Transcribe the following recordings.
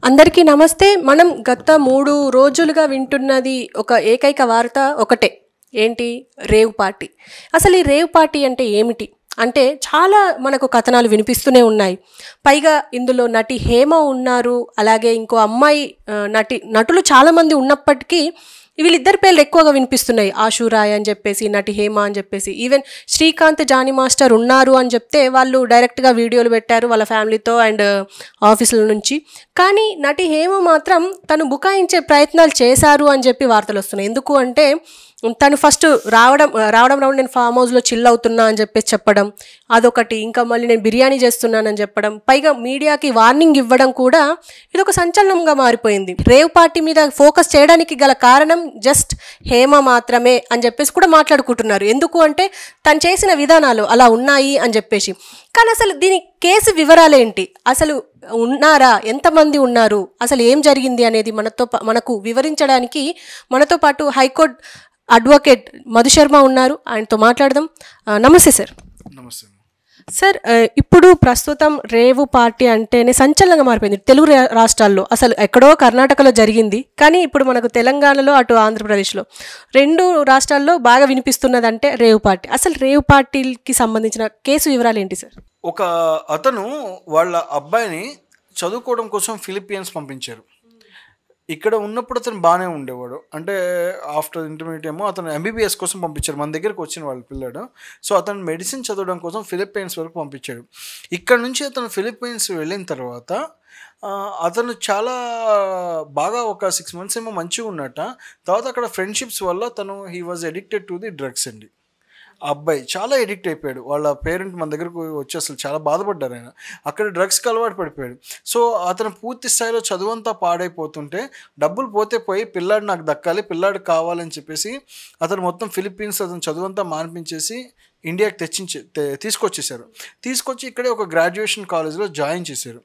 అందరికీ నమస్తే. మనం గత 3 రోజులుగా వింటున్నది ఒక ఏకైక వార్త ఒకటే. ఏంటి? Rave party. అసలు ఈ రేవ్ పార్టీ అంటే ఏమిటి? అంటే చాలా మనకు కథనాలు వినిపిస్తూనే ఉన్నాయి. పైగా ఇందులో నటి హేమ ఉన్నారు. అలాగే ఇంకో అమ్మాయి నటులు చాలామంది ఉన్నప్పటికీ వీళ్ళిద్దరి పేర్లు ఎక్కువగా వినిపిస్తున్నాయి. ఆశు రాయ్ అని చెప్పేసి, నటి హేమ అని చెప్పేసి, ఈవెన్ శ్రీకాంత్ జానీ మాస్టర్ ఉన్నారు అని చెప్తే వాళ్ళు డైరెక్ట్గా వీడియోలు పెట్టారు వాళ్ళ ఫ్యామిలీతో అండ్ ఆఫీసుల నుంచి. కానీ నటి హేమ మాత్రం తను బుకాయించే ప్రయత్నాలు చేశారు అని చెప్పి వార్తలు వస్తున్నాయి. ఎందుకు అంటే తను ఫస్ట్ రావడం నేను ఫామ్ హౌస్లో చిల్ అవుతున్నా అని చెప్పేసి చెప్పడం అదొకటి. ఇంకా మళ్ళీ నేను బిర్యానీ చేస్తున్నానని చెప్పడం, పైగా మీడియాకి వార్నింగ్ ఇవ్వడం కూడా ఇదొక సంచలనంగా మారిపోయింది. రేవ్ పార్టీ మీద ఫోకస్ చేయడానికి గల కారణం జస్ట్ హేమ మాత్రమే అని చెప్పేసి కూడా మాట్లాడుకుంటున్నారు. ఎందుకు అంటే తను చేసిన విధానాలు అలా ఉన్నాయి అని చెప్పేసి. కానీ అసలు దీని కేసు వివరాలేంటి, అసలు ఉన్నారా, ఎంతమంది ఉన్నారు, అసలు ఏం జరిగింది అనేది మనకు వివరించడానికి మనతో పాటు హైకోర్టు అడ్వకేట్ మధుశర్మ ఉన్నారు. ఆయనతో మాట్లాడదాం. నమస్తే సార్. నమస్తే సార్. ఇప్పుడు ప్రస్తుతం రేవు పార్టీ అంటేనే సంచలనంగా మారిపోయింది తెలుగు రాష్ట్రాల్లో. అసలు ఎక్కడో కర్ణాటకలో జరిగింది, కానీ ఇప్పుడు మనకు తెలంగాణలో అటు ఆంధ్రప్రదేశ్లో 2 రాష్ట్రాల్లో బాగా వినిపిస్తున్నదంటే రేవు పార్టీ. అసలు రేవు పార్టీకి సంబంధించిన కేసు వివరాలు ఏంటి సార్? ఒక అతను వాళ్ళ అబ్బాయిని చదువుకోవడం కోసం ఫిలిప్పీన్స్ పంపించారు. ఇక్కడ ఉన్నప్పుడు అతను బాగానే ఉండేవాడు. అంటే ఆఫ్టర్ ఇంటర్మీడియట్ ఏమో అతను ఎంబీబీఎస్ కోసం పంపించారు. మన దగ్గరకు వచ్చిన వాళ్ళ పిల్లాడు. సో అతను మెడిసిన్ చదవడం కోసం ఫిలిప్పీన్స్ వరకు పంపించాడు. ఇక్కడ నుంచి అతను ఫిలిప్పీన్స్ వెళ్ళిన తర్వాత అతను చాలా బాగా ఒక 6 months ఏమో మంచిగా ఉన్నట్ట. తర్వాత అక్కడ ఫ్రెండ్షిప్స్ వల్ల he was addicted to the drugs అండి. ఆ అబ్బాయి చాలా ఎడిక్ట్ అయిపోయాడు. వాళ్ళ పేరెంట్ మన దగ్గరకు వచ్చి అసలు చాలా బాధపడ్డారు. ఆయన అక్కడ డ్రగ్స్కి అలవాటు పడిపోయాడు. సో అతను పూర్తి స్థాయిలో చదువంతా పాడైపోతుంటే డబ్బులు పోయి పిల్లాడు నాకు దక్కాలి, పిల్లాడు కావాలని చెప్పేసి అతను మొత్తం ఫిలిప్పీన్స్ అతను చదువంతా మాన్పించేసి ఇండియాకి తీసుకొచ్చేసారు. తీసుకొచ్చి ఇక్కడే ఒక గ్రాడ్యుయేషన్ కాలేజ్లో జాయిన్ చేశారు.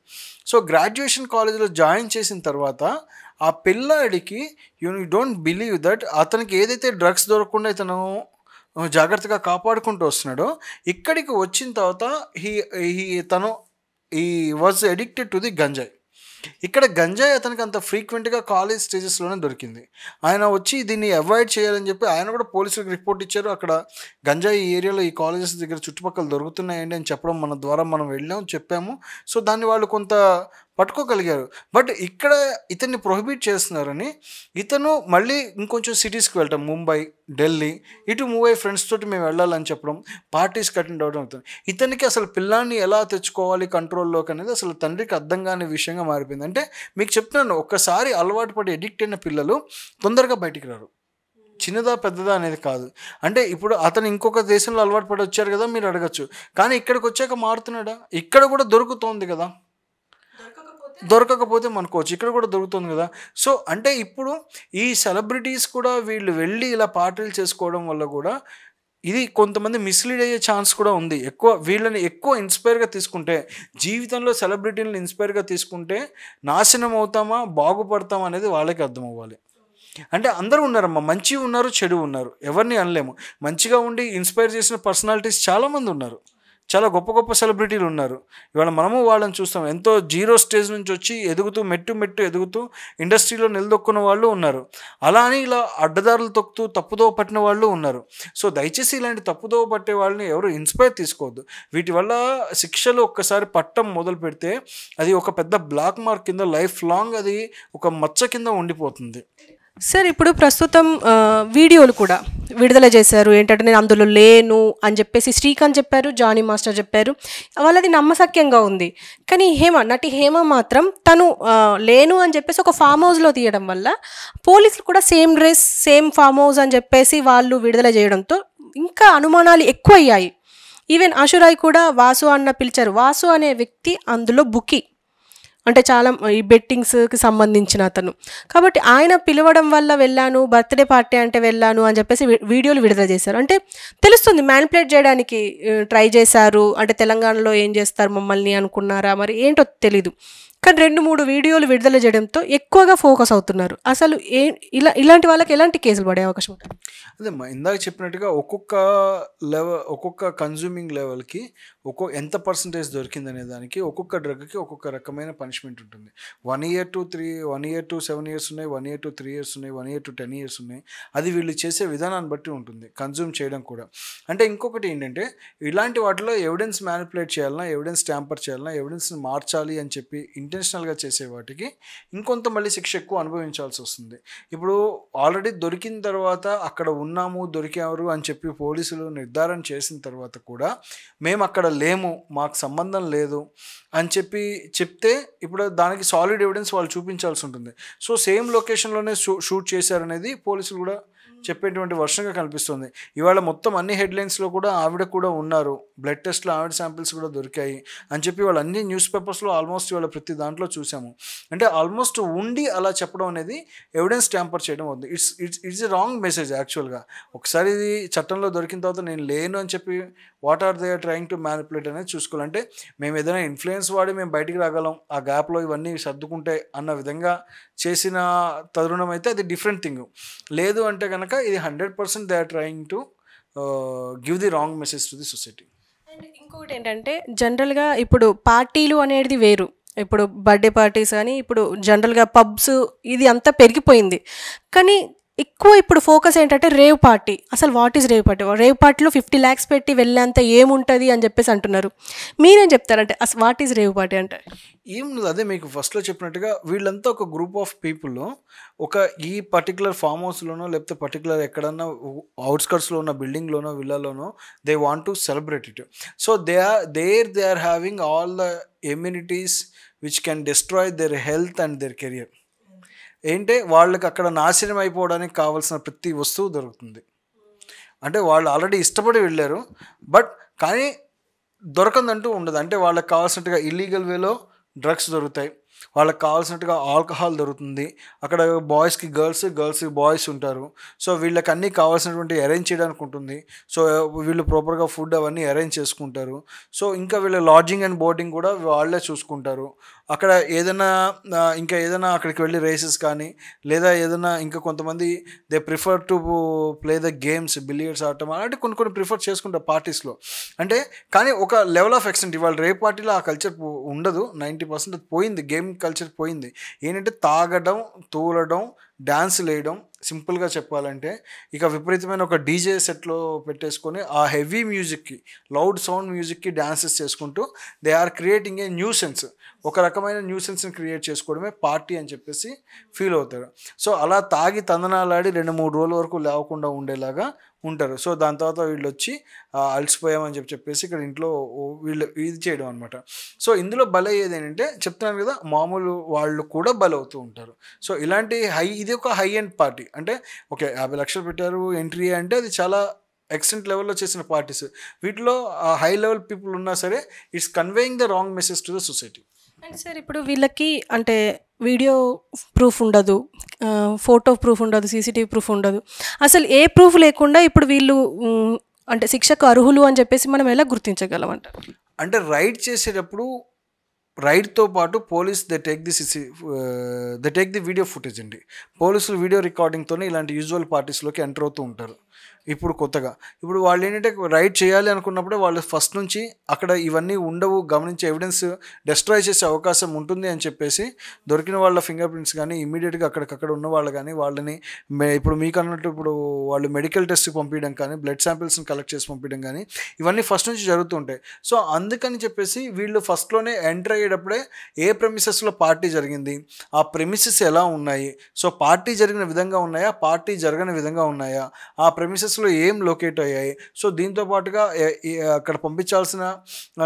సో గ్రాడ్యుయేషన్ కాలేజ్లో జాయిన్ చేసిన తర్వాత ఆ పిల్లాడికి యూ డోంట్ బిలీవ్ దట్ అతనికి ఏదైతే డ్రగ్స్ దొరకకుండా ఇతను జాగ్రత్తగా కాపాడుకుంటూ వస్తున్నాడో, ఇక్కడికి వచ్చిన తర్వాత ఈ వాజ్ అడిక్టెడ్ టు ది గంజాయి. ఇక్కడ గంజాయి అతనికి అంత ఫ్రీక్వెంట్గా కాలేజ్ స్టేజెస్లోనే దొరికింది. ఆయన వచ్చి దీన్ని అవాయిడ్ చేయాలని చెప్పి ఆయన కూడా పోలీసులకు రిపోర్ట్ ఇచ్చారు. అక్కడ గంజాయి ఈ ఏరియాలో ఈ కాలేజెస్ దగ్గర చుట్టుపక్కల దొరుకుతున్నాయండి అని చెప్పడం మన ద్వారా మనం చెప్పాము. సో దాన్ని వాళ్ళు కొంత పట్టుకోగలిగారు. బట్ ఇక్కడ ఇతన్ని ప్రొహిబిట్ చేస్తున్నారని ఇతను మళ్ళీ ఇంకొంచెం సిటీస్కి వెళ్ళటం, ముంబై, ఢిల్లీ ఇటు మూవ్ అయ్యి ఫ్రెండ్స్ తోటి మేము వెళ్ళాలని చెప్పడం, పార్టీస్కి అటెండ్ అవ్వడం అవుతుంది. ఇతనికి అసలు పిల్లాన్ని ఎలా తెచ్చుకోవాలి కంట్రోల్లోకి అనేది అసలు తండ్రికి అర్థం కాని విషయంగా మారిపోయింది. అంటే మీకు చెప్తున్నాను, ఒక్కసారి అలవాటు పడి ఎడిక్ట్ అయిన పిల్లలు తొందరగా బయటికి రారు. చిన్నదా పెద్దదా అనేది కాదు. అంటే ఇప్పుడు అతను ఇంకొక దేశంలో అలవాటు పడి వచ్చారు కదా మీరు అడగచ్చు, కానీ ఇక్కడికి వచ్చాక మారుతున్నాడా? ఇక్కడ కూడా దొరుకుతోంది కదా, దొరకకపోతే మనకోవచ్చు, ఇక్కడ కూడా దొరుకుతుంది కదా. సో అంటే ఇప్పుడు ఈ సెలబ్రిటీస్ కూడా వీళ్ళు వెళ్ళి ఇలా పార్టీలు చేసుకోవడం వల్ల కూడా ఇది కొంతమంది మిస్లీడ్ అయ్యే ఛాన్స్ కూడా ఉంది. వీళ్ళని ఎక్కువ ఇన్స్పైర్గా తీసుకుంటే, జీవితంలో సెలబ్రిటీలను ఇన్స్పైర్గా తీసుకుంటే నాశనం అవుతామా బాగుపడతామా అనేది వాళ్ళకి అర్థం అవ్వాలి. అంటే అందరూ ఉన్నారమ్మా, మంచి ఉన్నారు, చెడు ఉన్నారు, ఎవరిని అనలేము. మంచిగా ఉండి ఇన్స్పైర్ చేసిన పర్సనాలిటీస్ చాలామంది ఉన్నారు, చాలా గొప్ప గొప్ప సెలబ్రిటీలు ఉన్నారు. ఇవాళ మనము వాళ్ళని చూస్తాం. ఎంతో జీరో స్టేజ్ నుంచి వచ్చి ఎదుగుతూ మెట్టు ఎదుగుతూ ఇండస్ట్రీలో నిలదొక్కున్న వాళ్ళు ఉన్నారు. అలా అని ఇలా అడ్డదారులు తొక్కుతూ తప్పుదోవ పట్టిన వాళ్ళు ఉన్నారు. సో దయచేసి ఇలాంటి తప్పుదోవ పట్టే వాళ్ళని ఎవరు ఇన్స్పైర్ తీసుకోవద్దు. వీటి వల్ల శిక్షలు ఒక్కసారి పట్టం మొదలు పెడితే అది ఒక పెద్ద బ్లాక్ మార్క్ కింద లైఫ్ లాంగ్ అది ఒక మచ్చ కింద ఉండిపోతుంది. సార్, ఇప్పుడు ప్రస్తుతం వీడియోలు కూడా విడుదల చేశారు. ఏంటంటే నేను అందులో లేను అని చెప్పేసి శ్రీకాంత్ చెప్పారు, జానీ మాస్టర్ చెప్పారు. వాళ్ళది నమ్మశక్యంగా ఉంది. కానీ నటి హేమ మాత్రం తను లేను అని చెప్పేసి ఒక ఫామ్ హౌస్లో తీయడం వల్ల పోలీసులు కూడా same dress same farm house అని చెప్పేసి వాళ్ళు విడుదల చేయడంతో ఇంకా అనుమానాలు ఎక్కువ అయ్యాయి. ఈవెన్ ఆశురాయ్ కూడా వాసు అన్న పిలిచారు. వాసు అనే వ్యక్తి అందులో బుకీ, అంటే చాలా ఈ బెట్టింగ్స్కి సంబంధించిన అతను. కాబట్టి ఆయన పిలవడం వల్ల వెళ్ళాను, బర్త్డే పార్టీ అంటే వెళ్ళాను అని చెప్పేసి వీడియోలు విడుదల చేశారు. అంటే తెలుస్తుంది మ్యానిపులేట్ చేయడానికి ట్రై చేశారు. అంటే తెలంగాణలో ఏం చేస్తారు మమ్మల్ని అనుకున్నారా మరి ఏంటో తెలీదు. కానీ 2-3 వీడియోలు విడుదల చేయడంతో ఎక్కువగా ఫోకస్ అవుతున్నారు. అసలు ఇలాంటి వాళ్ళకి ఎలాంటి కేసులు పడే అవకాశం ఉంటుంది? అదే ఇందాక చెప్పినట్టుగా ఒక్కొక్క కన్జ్యూమింగ్ లెవెల్కి ఎంత పర్సంటేజ్ దొరికిందనే దానికి ఒక్కొక్క డ్రగ్కి ఒక్కొక్క రకమైన పనిష్మెంట్ ఉంటుంది. 1 year to 7 years ఉన్నాయి, 1 year to 3 years ఉన్నాయి, 1 year to 10 years ఉన్నాయి. అది వీళ్ళు చేసే విధానాన్ని బట్టి ఉంటుంది, కన్జ్యూమ్ చేయడం కూడా. అంటే ఇంకొకటి ఏంటంటే ఇలాంటి వాటిలో ఎవిడెన్స్ మ్యానిపులేట్ చేయాలన్నా, ఎవిడెన్స్ ట్యాంపర్ చేయాలన్నా, ఎవిడెన్స్ని మార్చాలి అని చెప్పి ఇంటెన్షనల్గా చేసే వాటికి ఇంకొంత మళ్ళీ శిక్ష ఎక్కువ అనుభవించాల్సి వస్తుంది. ఇప్పుడు ఆల్రెడీ దొరికిన తర్వాత అక్కడ ఉన్నాము, దొరికారు అని చెప్పి పోలీసులు నిర్ధారణ చేసిన తర్వాత కూడా మేము అక్కడ లేము, మాకు సంబంధం లేదు అని చెప్తే ఇప్పుడు దానికి సాలిడ్ ఎవిడెన్స్ వాళ్ళు చూపించాల్సి ఉంటుంది. సో సేమ్ లొకేషన్లోనే షూట్ చేశారనేది పోలీసులు కూడా చెప్పేటువంటి వర్షంగా కనిపిస్తుంది. ఇవాళ మొత్తం అన్ని హెడ్లైన్స్లో కూడా ఆవిడ కూడా ఉన్నారు, బ్లడ్ టెస్ట్లో ఆవిడ శాంపిల్స్ కూడా దొరికాయి అని చెప్పి వాళ్ళు అన్ని న్యూస్ పేపర్స్లో ఆల్మోస్ట్ ఇవాళ ప్రతి దాంట్లో చూసాము. అంటే ఆల్మోస్ట్ ఉండి అలా చెప్పడం అనేది ఎవిడెన్స్ ట్యాంపర్ చేయడం అవుతుంది. ఇట్స్ ఎ రాంగ్ మెసేజ్ యాక్చువల్గా. ఒకసారి ఇది చట్టంలో దొరికిన తర్వాత నేను లేను అని చెప్పి what are they trying to manipulate అనేది చూసుకోవాలంటే మేము ఏదైనా ఇన్ఫ్లుయెన్స్ వాడి మేము బయటికి రాగలం, ఆ గ్యాప్లో ఇవన్నీ సర్దుకుంటే అన్న విధంగా చేసిన తరుణం అయితే అది డిఫరెంట్ థింగ్. లేదు అంటే కనుక ఇది 100% they are trying to give the wrong message to the society. And ఇంకొకటి ఏంటంటే జనరల్గా ఇప్పుడు పార్టీలు అనేది వేరు, ఇప్పుడు బర్త్డే పార్టీస్ కానీ ఇప్పుడు జనరల్గా పబ్స్ ఇది అంతా పెరిగిపోయింది. కానీ ఎక్కువ ఇప్పుడు ఫోకస్ ఏంటంటే రేవ్ పార్టీ. అసలు what is rave party? Rave పార్టీలో 50 lakhs పెట్టి వెళ్ళేంత ఏముంటుంది అని చెప్పేసి అంటున్నారు. మీరేం చెప్తారంటే అసలు వాట్ ఈజ్ రేవ్ పార్టీ అంటే? ఏం లేదు, అదే మీకు ఫస్ట్లో చెప్పినట్టుగా వీళ్ళంతా ఒక గ్రూప్ ఆఫ్ పీపుల్ ఒక ఈ పర్టికులర్ ఫామ్ హౌస్లోనో లేకపోతే పర్టికులర్ ఎక్కడన్నా అవుట్స్కట్స్లో ఉన్న బిల్డింగ్లోనో విల్లాలోనో they want to celebrate it. So they are having all the amenities which can destroy their health and their career. ఏంటే వాళ్ళకి అక్కడ నాశనం అయిపోవడానికి కావాల్సిన ప్రతి వస్తువు దొరుకుతుంది. అంటే వాళ్ళు ఆల్రెడీ ఇష్టపడి వెళ్ళారు, బట్ కానీ దొరకందంటూ ఉండదు. అంటే వాళ్ళకి కావాల్సినట్టుగా ఇల్లీగల్ వేలో డ్రగ్స్ దొరుకుతాయి, వాళ్ళకి కావాల్సినట్టుగా ఆల్కహాల్ దొరుకుతుంది, అక్కడ బాయ్స్కి గర్ల్స్కి బాయ్స్ ఉంటారు. సో వీళ్ళకి అన్నీ కావాల్సినటువంటి అరేంజ్ చేయడానికి ఉంటుంది. సో వీళ్ళు ప్రాపర్గా ఫుడ్ అవన్నీ అరేంజ్ చేసుకుంటారు. సో ఇంకా వీళ్ళ లాడ్జింగ్ అండ్ బోర్డింగ్ కూడా వాళ్ళే చూసుకుంటారు. అక్కడ ఏదైనా అక్కడికి వెళ్ళి రేసెస్ కానీ లేదా ఏదైనా ఇంకా కొంతమంది they prefer to play the games, billiards ఆడటం అలాంటి కొన్ని ప్రిఫర్ చేసుకుంటారు పార్టీస్లో. అంటే కానీ ఒక లెవెల్ ఆఫ్ ఎక్స్టెంట్ ఇవాళ రేప్ పార్టీలో ఆ కల్చర్ ఉండదు, 90% పోయింది, గేమ్ కల్చర్ పోయింది. ఏంటంటే తాగడం, తూలడం, డ్యాన్సులు వేయడం, సింపుల్గా చెప్పాలంటే ఇక విపరీతమైన ఒక డీజే సెట్లో పెట్టేసుకొని ఆ హెవీ మ్యూజిక్కి, లౌడ్ సౌండ్ మ్యూజిక్కి డ్యాన్సెస్ చేసుకుంటూ they are creating a nuisance. ఒక రకమైన న్యూసెన్స్ని క్రియేట్ చేసుకోవడమే పార్టీ అని చెప్పేసి ఫీల్ అవుతారు. సో అలా తాగి తందనాలాడి 2-3 రోజుల వరకు లేవకుండా ఉండేలాగా ఉంటారు. సో దాని తర్వాత వీళ్ళు వచ్చి అలసిపోయామని చెప్పేసి ఇక్కడ ఇంట్లో వీళ్ళు ఇది చేయడం అనమాట. సో ఇందులో బలయ్యేది ఏంటంటే చెప్తున్నాను కదా, మామూలు వాళ్ళు కూడా బలవుతూ ఉంటారు. సో ఇలాంటి ఇది ఒక హై ఎండ్ పార్టీ. అంటే ఓకే 50 లక్షలు పెట్టారు ఎంట్రీ అంటే అది చాలా ఎక్స్టెంట్ లెవెల్లో చేసిన పార్టీస్. వీటిలో హై లెవెల్ పీపుల్ ఉన్నా సరే it's conveying the wrong message to the society. And sir ఇప్పుడు వీళ్ళకి అంటే వీడియో ప్రూఫ్ ఉండదు, ఫోటో ప్రూఫ్ ఉండదు, సీసీటీవీ ప్రూఫ్ ఉండదు, అసలు ఏ ప్రూఫ్ లేకుండా ఇప్పుడు వీళ్ళు అంటే శిక్షకు అర్హులు అని చెప్పేసి మనం ఎలా గుర్తించగలమంట? అంటే రైడ్ చేసేటప్పుడు రైడ్తో పాటు police they take the video footage అండి. పోలీసులు వీడియో రికార్డింగ్తోనే ఇలాంటి యూజువల్ పార్టీస్లోకి ఎంటర్ అవుతూ ఉంటారు. ఇప్పుడు కొత్తగా ఇప్పుడు వాళ్ళు ఏంటంటే రైడ్ చేయాలి అనుకున్నప్పుడే వాళ్ళు ఫస్ట్ నుంచి అక్కడ ఇవన్నీ ఉండవు, గమనించే ఎవిడెన్స్ డిస్ట్రాయ్ చేసే అవకాశం ఉంటుంది అని చెప్పేసి దొరికిన వాళ్ళ ఫింగర్ ప్రింట్స్ కానీ ఇమీడియట్గా అక్కడికక్కడ ఉన్న వాళ్ళు కానీ వాళ్ళని ఇప్పుడు మీకు అన్నట్టు ఇప్పుడు వాళ్ళు మెడికల్ టెస్ట్కి పంపించడం కానీ బ్లడ్ శాంపిల్స్ని కలెక్ట్ చేసి పంపించడం కానీ ఇవన్నీ ఫస్ట్ నుంచి జరుగుతుంటాయి. సో అందుకని చెప్పేసి వీళ్ళు ఫస్ట్లోనే ఎంటర్ అయ్యేటప్పుడే ఏ ప్రెమిసెస్లో పార్టీ జరిగింది, ఆ ప్రెమిసెస్ ఎలా ఉన్నాయి, సో పార్టీ జరిగిన విధంగా ఉన్నాయా, పార్టీ జరగని విధంగా ఉన్నాయా, ఆ ప్రెమిసెస్లో ఏం లొకేట్ అయ్యాయి, సో దీంతో పాటుగా అక్కడ పంపించాల్సిన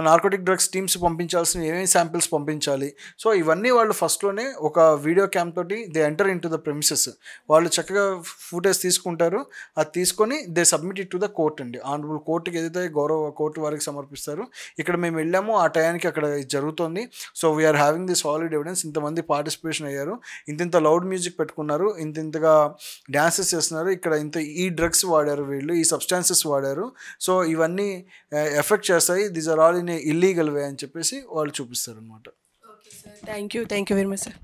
నార్కోటిక్ డ్రగ్స్ టీమ్స్ పంపించాల్సిన ఏమేమి శాంపిల్స్ పంపించాలి, సో ఇవన్నీ వాళ్ళు ఫస్ట్లోనే ఒక వీడియో క్యామ్ తోటి they enter in to the premises. వాళ్ళు చక్కగా ఫుటేజ్ తీసుకుంటారు, అది తీసుకొని they submit it to the court అండి. ఆనరబుల్ కోర్టుకి ఏదైతే గౌరవ కోర్టు వారికి సమర్పిస్తారు. ఇక్కడ మేము వెళ్ళాము, ఆ టయానికి అక్కడ జరుగుతుంది, so we are having the solid evidence, ఇంతమంది పార్టిసిపేషన్ అయ్యారు, ఇంత లౌడ్ మ్యూజిక్ పెట్టుకున్నారు, ఇంతగా డ్యాన్సెస్ చేస్తున్నారు, ఇక్కడ ఈ డ్రగ్స్ వాడారు, వీళ్ళు ఈ సబ్స్టాన్సెస్ వాడారు, సో ఇవన్నీ ఎఫెక్ట్ చేస్తాయి, these are all in a illegal way అని చెప్పేసి వాళ్ళు చూపిస్తారు అనమాట. Thank you very much sir.